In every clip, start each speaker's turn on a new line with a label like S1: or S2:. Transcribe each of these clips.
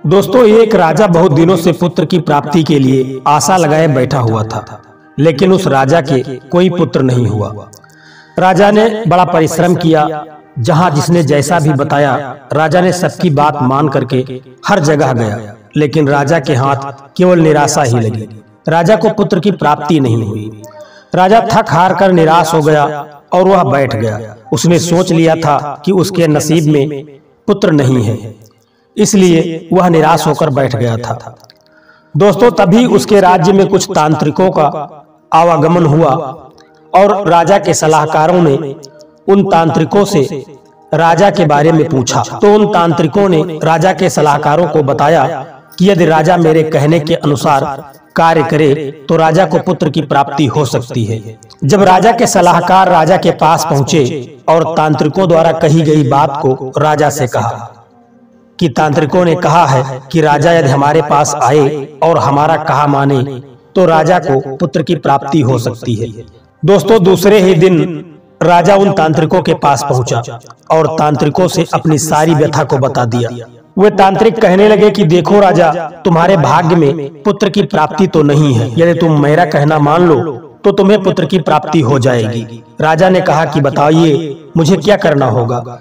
S1: दोस्तों, एक राजा बहुत दिनों से पुत्र की प्राप्ति के लिए आशा लगाए बैठा हुआ था, लेकिन उस राजा के कोई पुत्र नहीं हुआ। राजा ने बड़ा परिश्रम किया, जहां जिसने जैसा भी बताया, राजा ने सबकी बात मान करके हर जगह गया, लेकिन राजा के हाथ केवल निराशा ही लगी। राजा को पुत्र की प्राप्ति नहीं हुई। राजा थक हार कर निराश हो गया और वह बैठ गया। उसने सोच लिया था कि उसके नसीब में पुत्र नहीं है, इसलिए वह निराश होकर बैठ गया था। दोस्तों, तभी उसके राज्य में कुछ तांत्रिकों का आवागमन हुआ और राजा के सलाहकारों ने उन तांत्रिकों से राजा के बारे में पूछा। तो उन तांत्रिकों ने राजा के सलाहकारों को बताया कि यदि राजा मेरे कहने के अनुसार कार्य करे तो राजा को पुत्र की प्राप्ति हो सकती है। जब राजा के सलाहकार राजा के पास पहुंचे और तांत्रिकों द्वारा कही गई बात को राजा से कहा कि तांत्रिकों ने कहा है कि राजा यदि हमारे पास आए और हमारा कहा माने तो राजा को पुत्र की प्राप्ति हो सकती है। दोस्तों, दूसरे ही दिन राजा उन तांत्रिकों के पास पहुंचा और तांत्रिकों से अपनी सारी व्यथा को बता दिया। वे तांत्रिक कहने लगे कि देखो राजा, तुम्हारे भाग्य में पुत्र की प्राप्ति तो नहीं है। यदि तुम मेरा कहना मान लो तो तुम्हें पुत्र की प्राप्ति हो जाएगी। राजा ने कहा कि बताइए मुझे क्या करना होगा।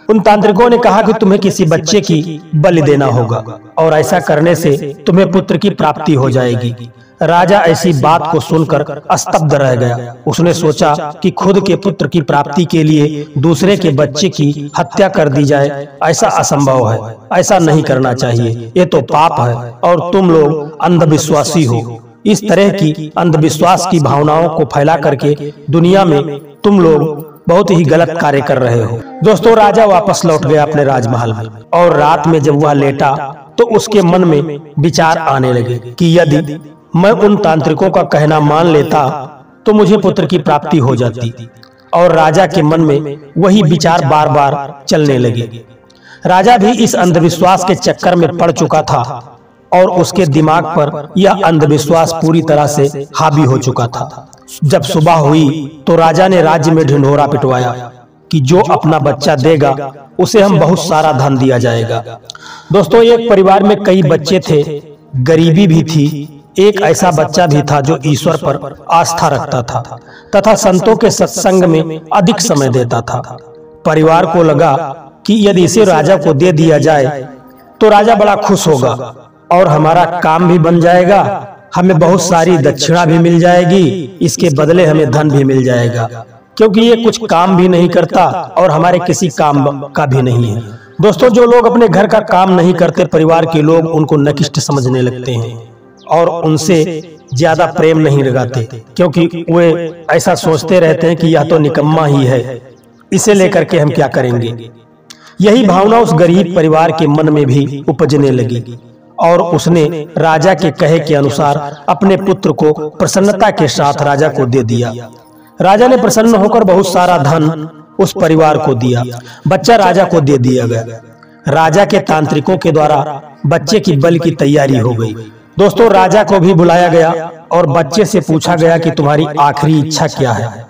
S1: उन तांत्रिकों ने कहा कि तुम्हें किसी बच्चे की बलि देना होगा और ऐसा करने से तुम्हें पुत्र की प्राप्ति हो जाएगी। राजा ऐसी बात को सुनकर स्तब्ध रह गया। उसने सोचा कि खुद के पुत्र की प्राप्ति के लिए दूसरे के बच्चे की हत्या कर दी जाए, ऐसा असंभव है, ऐसा नहीं करना चाहिए, ये तो पाप है और तुम लोग अंधविश्वासी हो। इस तरह की अंधविश्वास की भावनाओं को फैला करके दुनिया में तुम लोग बहुत ही गलत कार्य कर रहे हो। दोस्तों, राजा वापस लौट गया अपने राजमहल में और रात में जब वह लेटा तो उसके मन में विचार आने लगे कि यदि मैं उन तांत्रिकों का कहना मान लेता तो मुझे पुत्र की प्राप्ति हो जाती। और राजा के मन में वही विचार बार बार चलने लगे। राजा भी इस अंधविश्वास के चक्कर में पड़ चुका था और उसके दिमाग पर यह अंधविश्वास पूरी तरह से हावी हो चुका था। जब सुबह हुई तो राजा ने राज्य में ढिंढोरा पिटवाया कि जो अपना बच्चा देगा उसे हम बहुत सारा धन दिया जाएगा। दोस्तों, एक परिवार में कई बच्चे थे, गरीबी भी थी। एक ऐसा बच्चा भी था जो ईश्वर पर आस्था रखता था तथा संतों के सत्संग में अधिक समय देता था। परिवार को लगा कि यदि इसे राजा को दे दिया जाए तो राजा बड़ा खुश होगा और हमारा काम भी बन जाएगा, हमें बहुत सारी दक्षिणा भी मिल जाएगी, इसके बदले हमें धन भी मिल जाएगा, क्योंकि ये कुछ काम भी नहीं करता और हमारे किसी काम का भी नहीं है। दोस्तों, जो लोग अपने घर का काम नहीं करते, परिवार के लोग उनको नकिष्ट समझने लगते हैं और उनसे ज्यादा प्रेम नहीं लगाते, क्योंकि वे ऐसा सोचते रहते हैं कि यह तो निकम्मा ही है, इसे लेकर के हम क्या करेंगे। यही भावना उस गरीब परिवार के मन में भी उपजने लगी और उसने राजा के कहे के अनुसार अपने पुत्र को प्रसन्नता के साथ राजा को दे दिया। राजा ने प्रसन्न होकर बहुत सारा धन उस परिवार को दिया। बच्चा राजा को दे दिया गया। राजा के तांत्रिकों के द्वारा बच्चे की बलि की तैयारी हो गई। दोस्तों, राजा को भी बुलाया गया और बच्चे से पूछा गया कि तुम्हारी आखिरी इच्छा क्या है।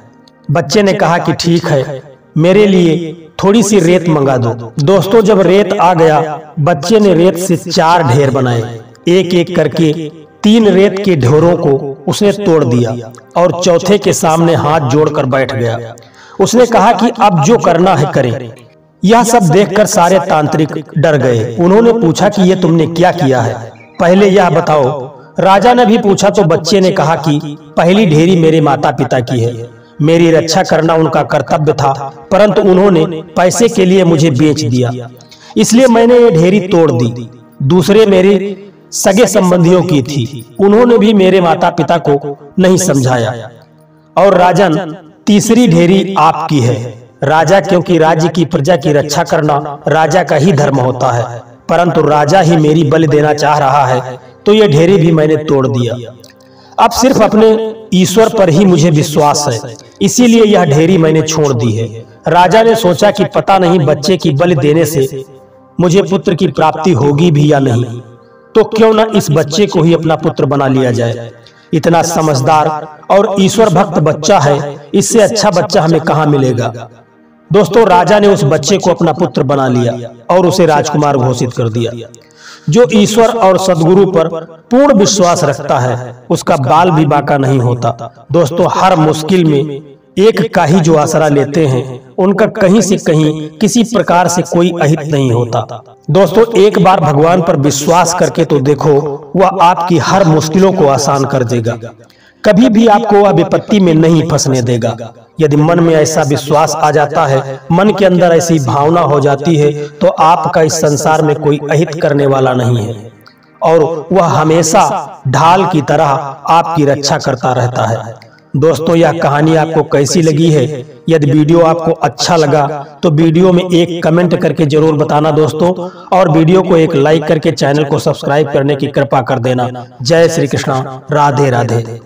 S1: बच्चे ने कहा कि ठीक है, मेरे लिए थोड़ी सी रेत मंगा दो। दोस्तों, जब रेत आ गया, बच्चे ने रेत से 4 ढेर बनाए। एक एक करके 3 रेत के ढेरों को उसने तोड़ दिया और चौथे के सामने हाथ जोड़कर बैठ गया। उसने कहा कि अब जो करना है करें। यह सब देखकर सारे तांत्रिक डर गए। उन्होंने पूछा कि ये तुमने क्या किया है, पहले यह बताओ। राजा ने भी पूछा तो बच्चे ने कहा कि पहली ढेरी मेरे माता पिता की है, मेरी रक्षा करना उनका कर्तव्य था, परंतु उन्होंने पैसे के लिए मुझे बेच दिया, इसलिए मैंने ये ढेरी तोड़ दी। दूसरे मेरे सगे संबंधियों की थी, उन्होंने भी मेरे माता पिता को नहीं समझाया। और राजन, तीसरी ढेरी आपकी है राजा, क्योंकि राज्य की प्रजा की रक्षा करना राजा का ही धर्म होता है, परंतु राजा ही मेरी बलि देना चाह रहा है तो ये ढेरी भी मैंने तोड़ दिया। अब सिर्फ अपने ईश्वर पर ही मुझे विश्वास है, इसीलिए यह ढेरी मैंने छोड़ दी है। राजा ने सोचा कि पता नहीं बच्चे की बलि देने से मुझे पुत्र की प्राप्ति होगी भी या नहीं, तो क्यों न इस बच्चे को ही अपना पुत्र बना लिया जाए। इतना समझदार और ईश्वर भक्त बच्चा है, इससे अच्छा बच्चा हमें कहाँ मिलेगा। दोस्तों, राजा ने उस बच्चे को अपना पुत्र बना लिया और उसे राजकुमार घोषित कर दिया। जो ईश्वर और सद्गुरु पर पूर्ण विश्वास रखता है उसका बाल भी बांका नहीं होता। दोस्तों, हर मुश्किल में एक का ही जो आसरा लेते हैं उनका कहीं से कहीं किसी प्रकार से कोई अहित नहीं होता। दोस्तों, एक बार भगवान पर विश्वास करके तो देखो, वह आपकी हर मुश्किलों को आसान कर देगा। कभी भी आपको वह विपत्ति में नहीं फंसने देगा। यदि मन में ऐसा विश्वास आ जाता है, मन के अंदर ऐसी भावना हो जाती है, तो आपका इस संसार में कोई अहित करने वाला नहीं है और वह हमेशा ढाल की तरह आपकी रक्षा करता रहता है। दोस्तों, यह कहानी आपको कैसी लगी है? यदि वीडियो आपको अच्छा लगा तो वीडियो में एक कमेंट करके जरूर बताना दोस्तों, और वीडियो को एक लाइक करके चैनल को सब्सक्राइब करने की कृपा कर देना। जय श्री कृष्णा, राधे राधे।